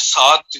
7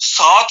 7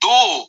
2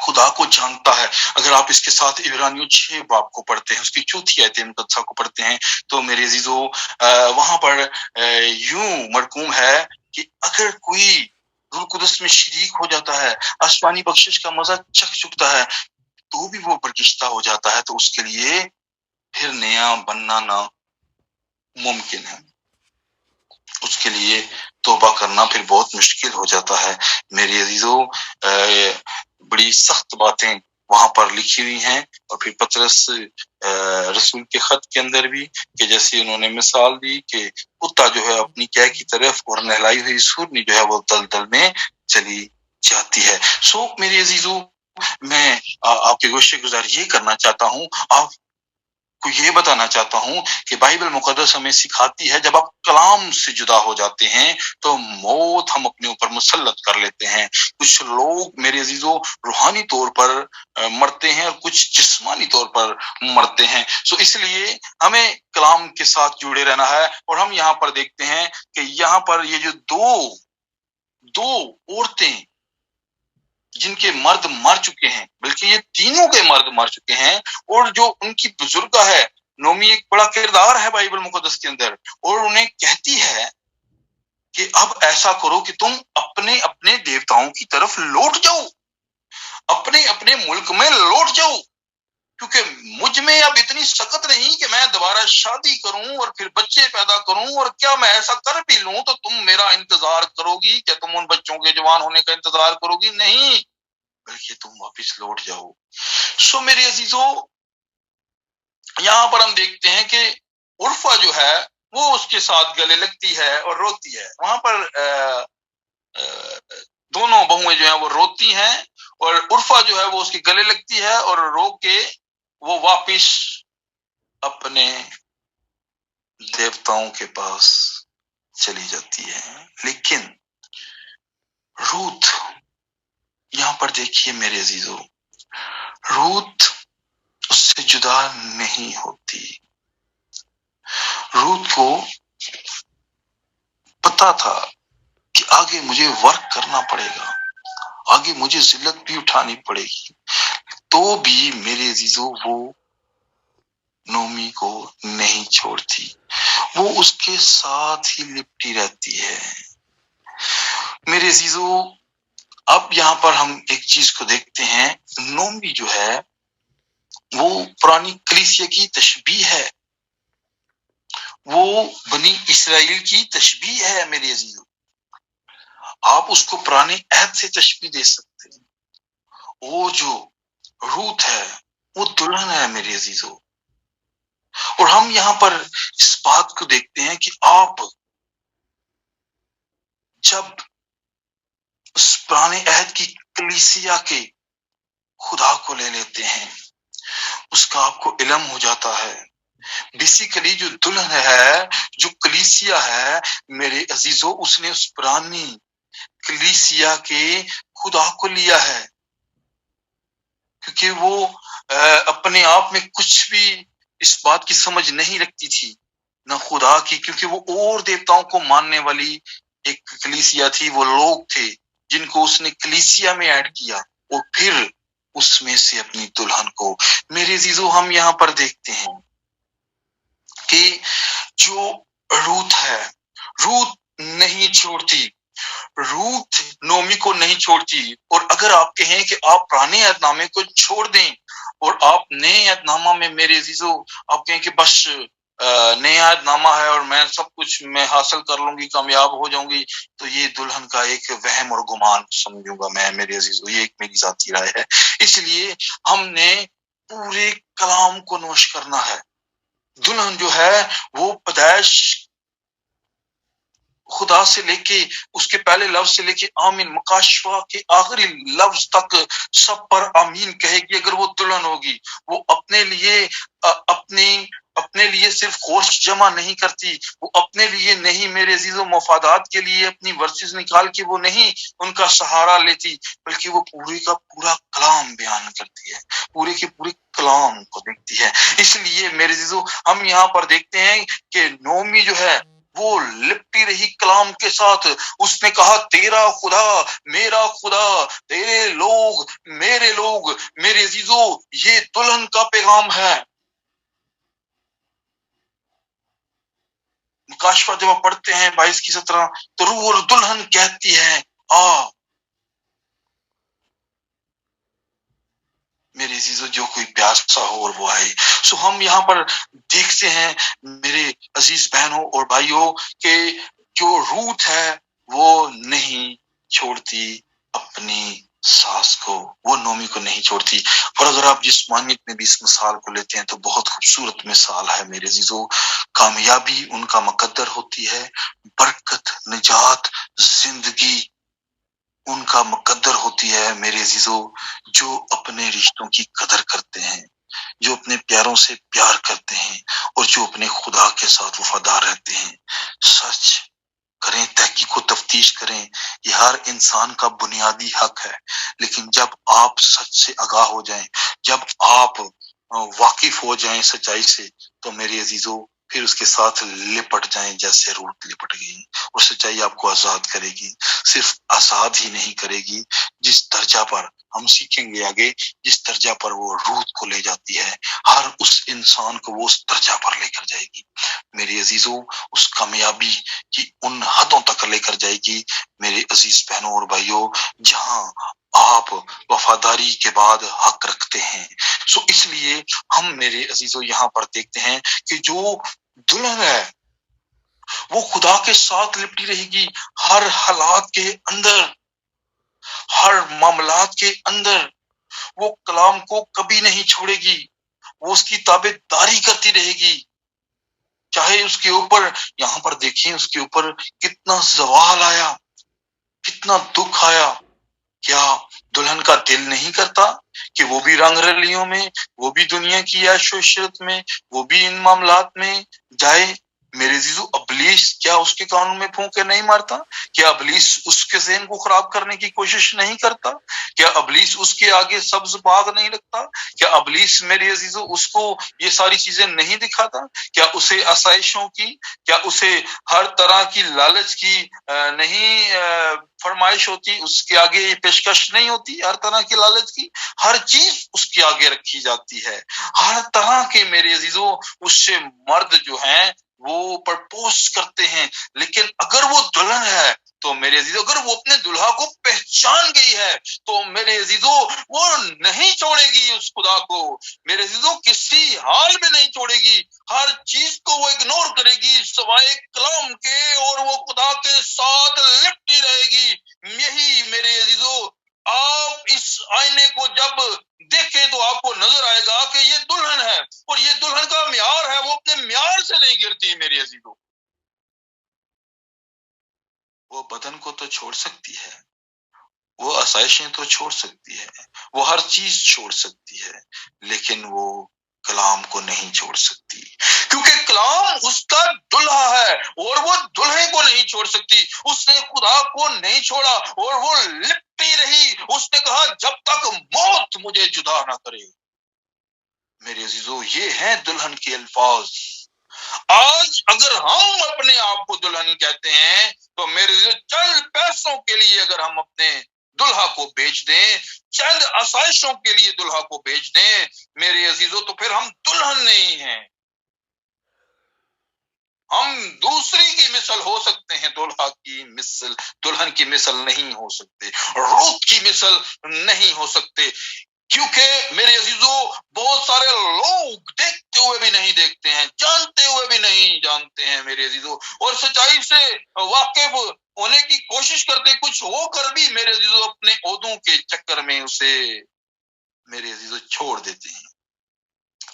خدا کو جانتا ہے. اگر آپ اس کے ساتھ عبرانیوں 6 باب کو پڑھتے ہیں، اس کی 4 آیت مقدسہ کو پڑھتے ہیں، تو میرے عزیزو وہاں پر یوں مرقوم ہے کہ اگر کوئی روح القدس میں شریک ہو جاتا ہے، آسمانی بخشش کا مزہ چکھ چکتا ہے، تو بھی وہ برگشتہ ہو جاتا ہے، تو اس کے لیے پھر نیا بننا ناممکن ہے. اس کے لیے توبہ کرنا پھر بہت مشکل ہو جاتا ہے. میری عزیزو بڑی سخت باتیں وہاں پر لکھی ہوئی ہیں. اور پھر پطرس رسول کے خط کے اندر بھی کہ جیسے انہوں نے مثال دی کہ کتا جو ہے اپنی قے کی طرف اور نہلائی ہوئی سورنی جو ہے وہ دلدل میں چلی جاتی ہے. سو میری عزیزو میں آپ کے گوشے گزار یہ کرنا چاہتا ہوں، آپ کو یہ بتانا چاہتا ہوں کہ بائبل مقدس ہمیں سکھاتی ہے جب آپ کلام سے جدا ہو جاتے ہیں تو موت ہم اپنے اوپر مسلط کر لیتے ہیں. کچھ لوگ میرے عزیزو روحانی طور پر مرتے ہیں اور کچھ جسمانی طور پر مرتے ہیں. سو اس لیے ہمیں کلام کے ساتھ جڑے رہنا ہے. اور ہم یہاں پر دیکھتے ہیں کہ یہاں پر یہ جو دو عورتیں جن کے مرد مر چکے ہیں، بلکہ یہ تینوں کے مرد مر چکے ہیں، اور جو ان کی بزرگہ ہے نومی ایک بڑا کردار ہے بائبل مقدس کے اندر، اور انہیں کہتی ہے کہ اب ایسا کرو کہ تم اپنے اپنے دیوتاؤں کی طرف لوٹ جاؤ، اپنے اپنے ملک میں لوٹ جاؤ، کیونکہ مجھ میں اب اتنی سکت نہیں کہ میں دوبارہ شادی کروں اور پھر بچے پیدا کروں، اور کیا میں ایسا کر بھی لوں تو تم میرا انتظار کرو گی؟ کیا تم ان بچوں کے جوان ہونے کا انتظار کرو گی؟ نہیں، بلکہ تم واپس لوٹ جاؤ. سو میرے عزیزو یہاں پر ہم دیکھتے ہیں کہ عرفہ جو ہے وہ اس کے ساتھ گلے لگتی ہے اور روتی ہے. وہاں پر دونوں بہویں جو ہیں وہ روتی ہیں، اور عرفہ جو ہے وہ اس کے گلے لگتی ہے اور رو کے وہ واپس اپنے دیوتاؤں کے پاس چلی جاتی ہے. لیکن روت یہاں پر دیکھیے میرے عزیزو، روت اس سے جدا نہیں ہوتی. روت کو پتا تھا کہ آگے مجھے ورک کرنا پڑے گا، آگے مجھے ذلت بھی اٹھانی پڑے گی، تو بھی میرے عزیزو وہ نومی کو نہیں چھوڑتی، وہ اس کے ساتھ ہی لپٹی رہتی ہے. میرے عزیزو اب یہاں پر ہم ایک چیز کو دیکھتے ہیں، نومی جو ہے وہ پرانی کلیسیا کی تشبیہ ہے، وہ بنی اسرائیل کی تشبیہ ہے. میرے عزیزو آپ اس کو پرانے عہد سے تشبیہ دے سکتے ہیں. وہ جو روت ہے وہ دلہن ہے میرے عزیزو. اور ہم یہاں پر اس بات کو دیکھتے ہیں کہ آپ جب اس پرانے عہد کی کلیسیا کے خدا کو لے لیتے ہیں، اس کا آپ کو علم ہو جاتا ہے. بیسیکلی جو دلہن ہے، جو کلیسیا ہے میرے عزیزو، اس نے اس پرانی کلیسیا کے خدا کو لیا ہے، کیونکہ وہ اپنے آپ میں کچھ بھی اس بات کی سمجھ نہیں رکھتی تھی نہ خدا کی، کیونکہ وہ اور دیوتاؤں کو ماننے والی ایک کلیسیا تھی. وہ لوگ تھے جن کو اس نے کلیسیا میں ایڈ کیا اور پھر اس میں سے اپنی دلہن کو. میرے عزیزو ہم یہاں پر دیکھتے ہیں کہ جو روت ہے، روت نہیں چھوڑتی، روت نومی کو نہیں چھوڑتی. اور اگر آپ کہیں کہ آپ پرانے عہد نامے کو چھوڑ دیں اور آپ نئے عہد نامہ میں میرے عزیزو آپ کہیں کہ بس نیا عہد نامہ ہے اور میں سب کچھ میں حاصل کر لوں گی، کامیاب ہو جاؤں گی، تو یہ دلہن کا ایک وہم اور گمان سمجھوں گا میں میرے عزیزو. یہ ایک میری ذاتی رائے ہے. اس لیے ہم نے پورے کلام کو نوش کرنا ہے. دلہن جو ہے وہ پیدائش خدا سے لے کے اس کے پہلے لفظ سے لے کے آمین مکاشفہ کے آخری لفظ تک سب پر آمین کہے گی. اگر وہ دلہن ہوگی، وہ اپنے لیے صرف خرچ جمع نہیں کرتی، وہ اپنے لیے نہیں میرے عزیزو مفادات کے لیے اپنی ورسز نکال کے وہ نہیں ان کا سہارا لیتی، بلکہ وہ پورے کا پورا کلام بیان کرتی ہے، پورے کے پورے کلام کو دیکھتی ہے. اس لیے میرے عزیزو ہم یہاں پر دیکھتے ہیں کہ نومی جو ہے وہ لپٹی رہی کلام کے ساتھ. اس نے کہا تیرا خدا میرا خدا، تیرے لوگ میرے لوگ. میرے عزیزو یہ دلہن کا پیغام ہے. مکاشفہ جب ہم پڑھتے ہیں 22 کی 17 تو روح اور دلہن کہتی ہے آ. میرے عزیزو جو کوئی پیاسا ہو اور وہ آئے. سو ہم یہاں پر دیکھتے ہیں میرے عزیز بہنوں اور بھائیوں کہ جو روت ہے وہ نہیں چھوڑتی اپنی ساس کو، وہ نومی کو نہیں چھوڑتی. اور اگر آپ جسمانیت میں بھی اس مثال کو لیتے ہیں تو بہت خوبصورت مثال ہے میرے عزیزو. کامیابی ان کا مقدر ہوتی ہے، برکت، نجات، زندگی ان کا مقدر ہوتی ہے میرے عزیزو. جو اپنے رشتوں کی قدر کرتے ہیں، جو اپنے پیاروں سے پیار کرتے ہیں اور جو اپنے خدا کے ساتھ وفادار رہتے ہیں. سچ کریں، تحقیق و تفتیش کریں، یہ ہر انسان کا بنیادی حق ہے. لیکن جب آپ سچ سے آگاہ ہو جائیں، جب آپ واقف ہو جائیں سچائی سے، تو میرے عزیزو پھر اس کے ساتھ لپٹ جائیں جیسے روت لپٹ گئی. اور سچائی آپ کو آزاد کرے گی. صرف آزاد ہی نہیں کرے گی، جس درجہ پر ہم سیکھیں گے آگے، جس درجہ پر وہ روت کو لے جاتی ہے، ہر اس انسان کو وہ اس درجہ پر لے کر جائے گی. میری عزیزو اس کامیابی کی ان حدوں تک لے کر جائے گی میرے عزیز بہنوں اور بھائیوں، جہاں آپ وفاداری کے بعد حق رکھتے ہیں. سو اس لیے ہم میرے عزیزو یہاں پر دیکھتے ہیں کہ جو دلہن ہے وہ خدا کے ساتھ لپٹی رہے گی ہر حالات کے اندر، ہر معاملات کے اندر. وہ کلام کو کبھی نہیں چھوڑے گی، وہ اس کی تابع داری کرتی رہے گی. چاہے اس کے اوپر، یہاں پر دیکھیں اس کے اوپر کتنا زوال آیا، کتنا دکھ آیا. کیا دلہن کا دل نہیں کرتا کہ وہ بھی رنگ رلیوں میں، وہ بھی دنیا کی عیش و عشرت میں، وہ بھی ان معاملات میں جائے؟ میرے عزیزو ابلیس کیا اس کے قانون میں پھونکے نہیں مارتا؟ کیا ابلیس اس کے ذہن کو خراب کرنے کی کوشش نہیں کرتا؟ کیا ابلیس اس کے آگے سبز باغ نہیں رکھتا؟ کیا ابلیس میرے عزیزو اس کو یہ ساری چیزیں نہیں دکھاتا؟ کیا اسے آسائشوں کی، کیا اسے ہر طرح کی لالچ کی نہیں فرمائش ہوتی؟ اس کے آگے یہ پیشکش نہیں ہوتی ہر طرح کی لالچ کی؟ ہر چیز اس کے آگے رکھی جاتی ہے. ہر طرح کے میرے عزیزو اس سے مرد جو ہیں وہ پرپوز کرتے ہیں. لیکن اگر وہ دلہن ہے تو میرے عزیزو، اگر وہ اپنے دلہا کو پہچان گئی ہے تو میرے عزیزو وہ نہیں چھوڑے گی اس خدا کو. میرے عزیزو کسی حال میں نہیں چھوڑے گی. ہر چیز کو وہ اگنور کرے گی سوائے کلام کے، اور وہ خدا کے ساتھ لپٹی رہے گی. یہی میرے عزیزو آپ اس آئینے کو جب دیکھیں تو آپ کو نظر آئے گا کہ یہ دلہن ہے، اور یہ دلہن کا معیار ہے، وہ اپنے معیار سے نہیں گرتی. میری عزیزو وہ بدن کو تو چھوڑ سکتی ہے، وہ آسائشیں تو چھوڑ سکتی ہے، وہ ہر چیز چھوڑ سکتی ہے، لیکن وہ کلام کو نہیں چھوڑ سکتی، کیونکہ کلام اس کا دلہا ہے اور وہ دلہے کو نہیں چھوڑ سکتی. اس نے خدا کو نہیں چھوڑا اور وہ لپٹی رہی. اس نے کہا جب تک موت مجھے جدا نہ کرے. میرے عزیزو یہ ہیں دلہن کے الفاظ. آج اگر ہم اپنے آپ کو دلہن کہتے ہیں تو میرے چند پیسوں کے لیے اگر ہم اپنے دلہا کو بیچ دیں، چند آسائشوں کے لیے دلہا کو بیچ دیں میرے عزیزو، تو پھر ہم دلہن نہیں ہیں. ہم دوسری کی مثل ہو سکتے ہیں، دلہا کی مثل، دلہن کی مثل نہیں ہو سکتے، روت کی مثل نہیں ہو سکتے. کیونکہ میرے عزیزو بہت سارے لوگ دیکھتے ہوئے بھی نہیں دیکھتے ہیں، جانتے ہوئے بھی نہیں جانتے ہیں میرے عزیزو، اور سچائی سے واقف ہونے کی کوشش کرتے، کچھ ہو کر بھی میرے عزیزو اپنے عہدوں کے چکر میں اسے میرے عزیزو چھوڑ دیتے ہیں.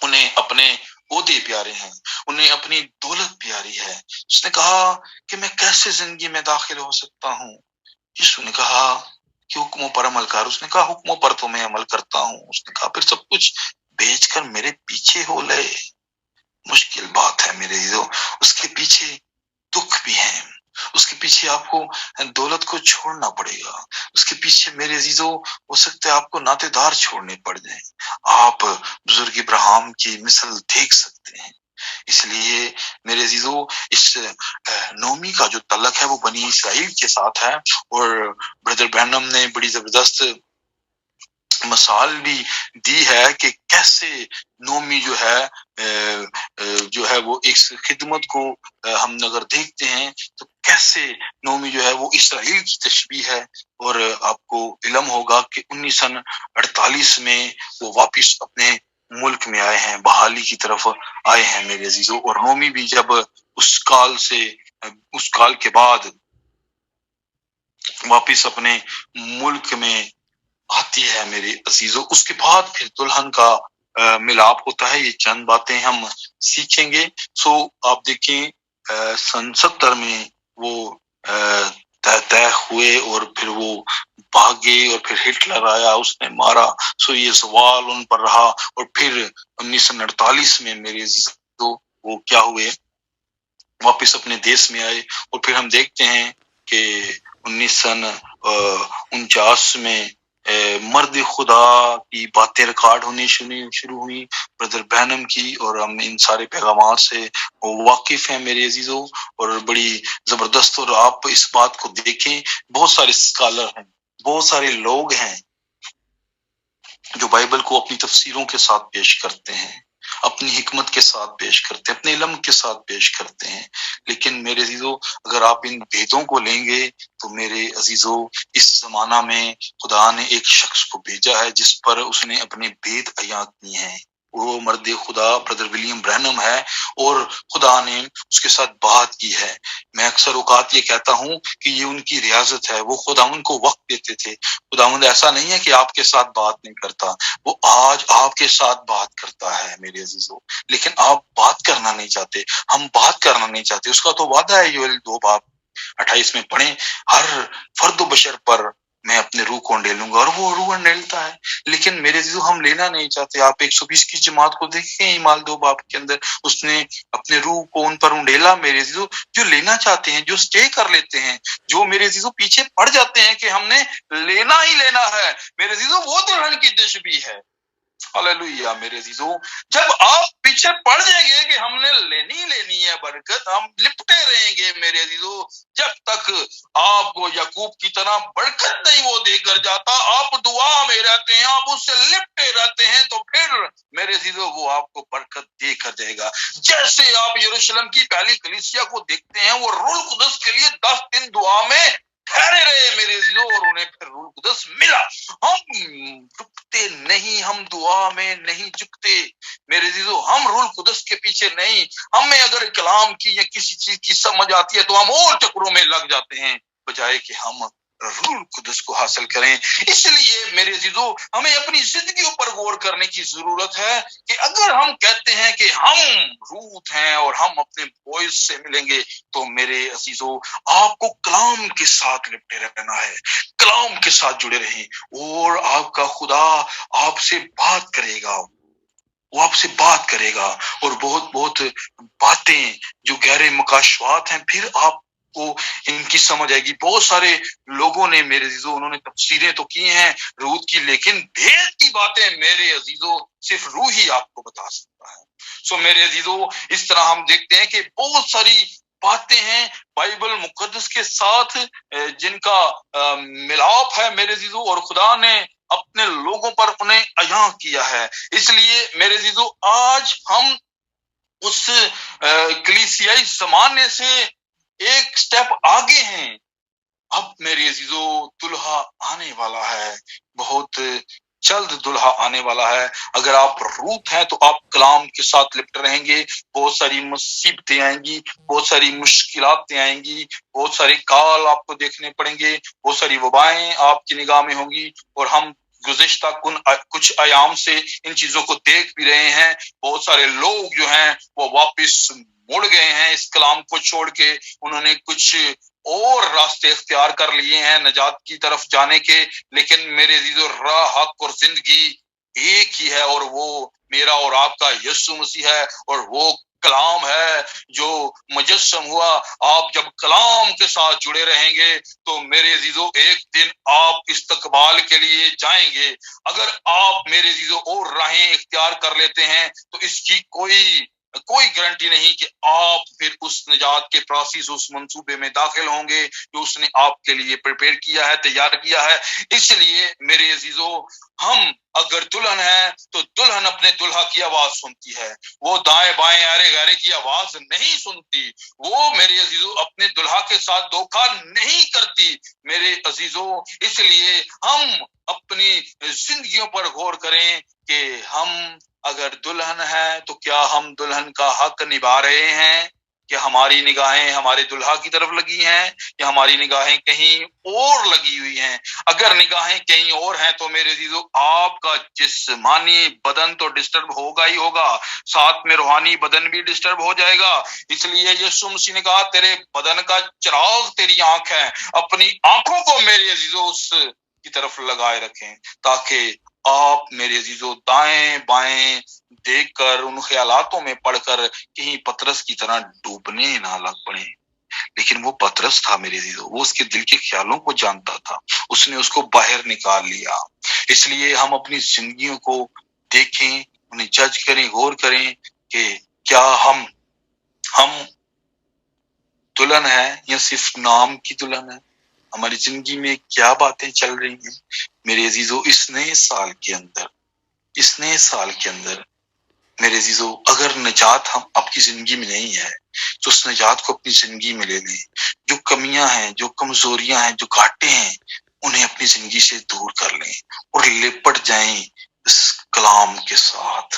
انہیں اپنے عہدے پیارے ہیں، انہیں اپنی دولت پیاری ہے. اس نے کہا کہ میں کیسے زندگی میں داخل ہو سکتا ہوں؟ یسوع نے کہا کہ حکموں پر عمل کر. اس نے کہا حکموں پر تو میں عمل کرتا ہوں. اس نے کہا پھر سب کچھ بیچ کر میرے پیچھے ہو لے. مشکل بات ہے میرے عزیزو، اس کے پیچھے دکھ بھی ہیں، اس کے پیچھے آپ کو دولت کو چھوڑنا پڑے گا، اس کے پیچھے میرے عزیزو ہو سکتا ہے آپ کو ناطے دار چھوڑنے پڑ جائیں. آپ بزرگ ابراہیم کی مثل دیکھ سکتے ہیں. اس لیے میرے عزیزو اس نومی کا جو تعلق ہے وہ بنی اسرائیل کے ساتھ ہے، اور بردر برینم نے بڑی زبردست مثال بھی دی ہے کہ کیسے نومی جو ہے وہ اس خدمت کو ہم اگر دیکھتے ہیں تو کیسے نومی جو ہے وہ اسرائیل کی تشبیہ ہے، اور آپ کو علم ہوگا کہ 1948 میں وہ واپس اپنے ملک میں آئے ہیں، بحالی کی طرف آئے ہیں میرے عزیزوں، اور نومی بھی جب اس کال کے بعد واپس اپنے ملک میں آتی ہے میرے عزیزوں، اس کے بعد پھر دلہن کا ملاپ ہوتا ہے۔ یہ چند باتیں ہم سیکھیں گے۔ آپ دیکھیں سن 70 میں وہ طے ہوئے، اور پھر وہ بھاگے، اور پھر ہٹلر آیا، اس نے مارا۔ یہ سوال ان پر رہا، اور پھر 1948 میں میرے عزیزوں وہ کیا ہوئے، واپس اپنے دیش میں آئے، اور پھر ہم دیکھتے ہیں کہ 1949 میں مرد خدا کی باتیں ریکارڈ ہونی شروع ہوئی بردر بہنم کی، اور ہم ان سارے پیغامات سے واقف ہیں میرے عزیزوں، اور بڑی زبردست۔ اور آپ اس بات کو دیکھیں، بہت سارے اسکالر ہیں، بہت سارے لوگ ہیں جو بائبل کو اپنی تفسیروں کے ساتھ پیش کرتے ہیں، اپنی حکمت کے ساتھ پیش کرتے ہیں، اپنے علم کے ساتھ پیش کرتے ہیں، لیکن میرے عزیزو اگر آپ ان بھیدوں کو لیں گے تو میرے عزیزو اس زمانہ میں خدا نے ایک شخص کو بھیجا ہے جس پر اس نے اپنے بھید عیاں کیے ہیں، وہ مرد خدا بردر ولیم برینم ہے، اور خدا نے اس کے ساتھ بات کی ہے۔ میں اکثر اوقات یہ کہتا ہوں کہ یہ ان کی ریاضت ہے، وہ خداوند کو وقت دیتے تھے۔ خداوند ایسا نہیں ہے کہ آپ کے ساتھ بات نہیں کرتا، وہ آج آپ کے ساتھ بات کرتا ہے میرے عزیزو، لیکن آپ بات کرنا نہیں چاہتے، ہم بات کرنا نہیں چاہتے۔ اس کا تو وعدہ ہے، یوئیل 2:28 میں پڑھیں، ہر فرد و بشر پر میں اپنے روح کو انڈیلوں گا، اور وہ روح انڈیلتا ہے، لیکن میرے عزیزو ہم لینا نہیں چاہتے۔ آپ 120 کی جماعت کو دیکھیں، ایمال 2 کے اندر اس نے اپنے روح کو ان پر انڈیلا میرے عزیزو، جو لینا چاہتے ہیں، جو سٹے کر لیتے ہیں، جو میرے عزیزو پیچھے پڑ جاتے ہیں کہ ہم نے لینا ہی لینا ہے، میرے عزیزو وہ دلہن کی تشبیہ ہے۔ ہاللیلویہ میرے عزیزو، جب آپ پیچھے پڑ جائیں گے کہ ہم نے لینی ہے برکت، ہم لپٹے رہیں گے میرے عزیزو، جب تک آپ کو یعقوب کی طرح برکت نہیں وہ دے کر جاتا، آپ دعا میں رہتے ہیں، آپ اس سے لپٹے رہتے ہیں، تو پھر میرے عزیزو وہ آپ کو برکت دے کر جائے گا۔ جیسے آپ یروشلم کی پہلی کلیسیا کو دیکھتے ہیں، وہ روح القدس کے لیے 10 دن دعا میں ٹھہرے رہے میرے عزیزو، اور انہیں پھر روح القدس ملا۔ ہم جھکتے نہیں، ہم دعا میں نہیں جھکتے میرے عزیزو، ہم روح القدس کے پیچھے نہیں، ہمیں اگر کلام کی یا کسی چیز کی سمجھ آتی ہے تو ہم اور چکروں میں لگ جاتے ہیں، بجائے کہ ہم روح القدس کو حاصل کریں۔ اس لیے میرے عزیزو ہمیں اپنی زندگیوں پر غور کرنے کی ضرورت ہے کہ اگر ہم کہتے ہیں کہ ہم روح ہیں اور ہم اپنے بوئز سے ملیں گے، تو میرے عزیزو آپ کو کلام کے ساتھ لپٹے رہنا ہے، کلام کے ساتھ جڑے رہیں، اور آپ کا خدا آپ سے بات کرے گا، وہ آپ سے بات کرے گا، اور بہت باتیں جو گہرے مکاشفات ہیں پھر آپ کو ان کی سمجھ آئے گی۔ بہت سارے لوگوں نے میرے عزیزو انہوں نے تفسیریں تو کی ہیں روت کی، لیکن بھید کی باتیں میرے عزیزو صرف روح ہی آپ کو بتا سکتا ہے۔ میرے عزیزو اس طرح ہم دیکھتے ہیں کہ بہت ساری باتیں ہیں بائبل مقدس کے ساتھ جن کا ملاپ ہے میرے عزیزو، اور خدا نے اپنے لوگوں پر انہیں عیاں کیا ہے۔ اس لیے میرے عزیزو آج ہم اس کلیسیائی زمانے سے ایک سٹیپ آگے ہیں۔ اب میرے عزیزو دلہا آنے والا ہے، بہت جلد دلہا آنے والا ہے۔ اگر آپ روت ہیں تو آپ کلام کے ساتھ لپٹ رہیں گے، بہت ساری مصیبتیں آئیں گی، بہت ساری مشکلات آئیں گی، بہت سارے کال آپ کو دیکھنے پڑیں گے، بہت ساری وبائیں آپ کی نگاہ میں ہوں گی، اور ہم گزشتہ کچھ ایام سے ان چیزوں کو دیکھ بھی رہے ہیں۔ بہت سارے لوگ جو ہیں وہ واپس مڑ گئے ہیں اس کلام کو چھوڑ کے، انہوں نے کچھ اور راستے اختیار کر لیے ہیں نجات کی طرف جانے کے، لیکن میرے عزیزو راہ، حق اور زندگی ایک ہی ہے، اور وہ میرا اور آپ کا یسوع مسیح ہے، اور وہ کلام ہے جو مجسم ہوا۔ آپ جب کلام کے ساتھ جڑے رہیں گے تو میرے عزیزو ایک دن آپ استقبال کے لیے جائیں گے۔ اگر آپ میرے عزیزو اور راہیں اختیار کر لیتے ہیں تو اس کی کوئی کوئی گارنٹی نہیں کہ آپ پھر اس نجات کے پروسیس اس منصوبے میں داخل ہوں گے جو اس نے آپ کے لیے پریپیئر کیا ہے، تیار کیا ہے۔ اس لیے میرے عزیزو، ہم اگر دلہن ہیں تو دلہن اپنے دلہا کی آواز سنتی ہے، وہ دائیں بائیں ارے غیرے کی آواز نہیں سنتی، وہ میرے عزیزو اپنے دلہا کے ساتھ دھوکہ نہیں کرتی میرے عزیزو۔ اس لیے ہم اپنی زندگیوں پر غور کریں کہ ہم اگر دلہن ہے تو کیا ہم دلہن کا حق نبھا رہے ہیں؟ کہ ہماری نگاہیں ہمارے دلہا کی طرف لگی ہیں یا ہماری نگاہیں کہیں اور لگی ہوئی ہیں؟ اگر نگاہیں کہیں اور ہیں تو میرے عزیزو آپ کا جسمانی بدن تو ڈسٹرب ہوگا ہی ہوگا، ساتھ میں روحانی بدن بھی ڈسٹرب ہو جائے گا۔ اس لیے یسوع مسیح نے کہا تیرے بدن کا چراغ تیری آنکھ ہے، اپنی آنکھوں کو میرے عزیزو اس کی طرف لگائے رکھیں تاکہ آپ میرے عزیزو دائیں بائیں دیکھ کر ان خیالاتوں میں پڑھ کر کہیں پطرس کی طرح ڈوبنے نہ لگ پڑیں۔ لیکن وہ پطرس تھا میرے عزیزو، وہ اس کے دل کے خیالوں کو جانتا تھا، اس نے اس کو باہر نکال لیا۔ اس لیے ہم اپنی زندگیوں کو دیکھیں، انہیں جج کریں، غور کریں کہ کیا ہم دلہن ہے یا صرف نام کی دلہن ہے؟ ہماری زندگی میں کیا باتیں چل رہی ہیں میرے عزیزو؟ اس نئے سال کے اندر میرے عزیزو، اگر نجات ہم آپ کی زندگی میں نہیں ہے تو اس نجات کو اپنی زندگی میں لے لیں۔ جو کمیاں ہیں، جو کمزوریاں ہیں، جو گھاٹے ہیں، انہیں اپنی زندگی سے دور کر لیں اور لپٹ جائیں اس کلام کے ساتھ،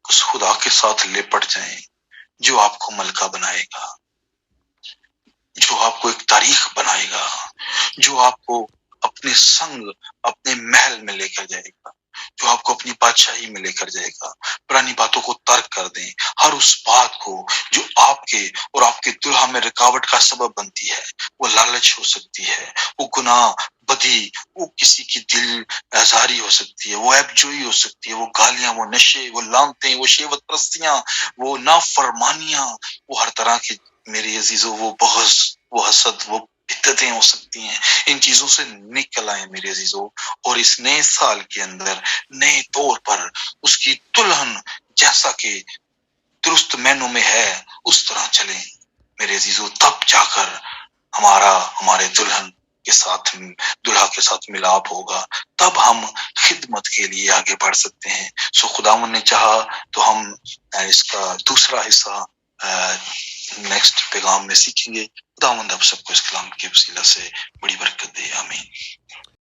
اس خدا کے ساتھ لپٹ جائیں جو آپ کو ملکہ بنائے گا، جو آپ کو ایک تاریخ بنائے گا، جو آپ کو اپنے سنگ اپنے محل میں لے کر جائے گا، جو آپ کو اپنی بادشاہی میں لے کر جائے گا۔ پرانی باتوں کو ترک کر دیں، ہر اس بات کو جو آپ کے اور آپ کے دلہا میں رکاوٹ کا سبب بنتی ہے۔ وہ لالچ ہو سکتی ہے، وہ گناہ، بدی، وہ کسی کی دل آزاری ہو سکتی ہے، وہ عیب جوئی ہو سکتی ہے، وہ گالیاں، وہ نشے، وہ لعنتیں، وہ شہوت پرستیاں، وہ نافرمانیاں، وہ ہر طرح کے میرے عزیزو، وہ بغض، وہ حسد، وہ بدعتیں ہو سکتی ہیں۔ ان چیزوں سے نکل آئیں میرے عزیزو، اور اس نئے سال کے اندر نئے طور پر اس کی دلہن جیسا کہ درست معنوں میں ہے اس طرح چلیں میرے عزیزو۔ تب جا کر ہمارے دلہن کے ساتھ، دلہا کے ساتھ ملاپ ہوگا، تب ہم خدمت کے لیے آگے بڑھ سکتے ہیں۔ سو خداوند نے چاہا تو ہم اس کا دوسرا حصہ نیکسٹ پیغام میں سیکھیں گے۔ خداوند آپ سب کو اس کلام کے وسیلہ سے بڑی برکت دے، آمین۔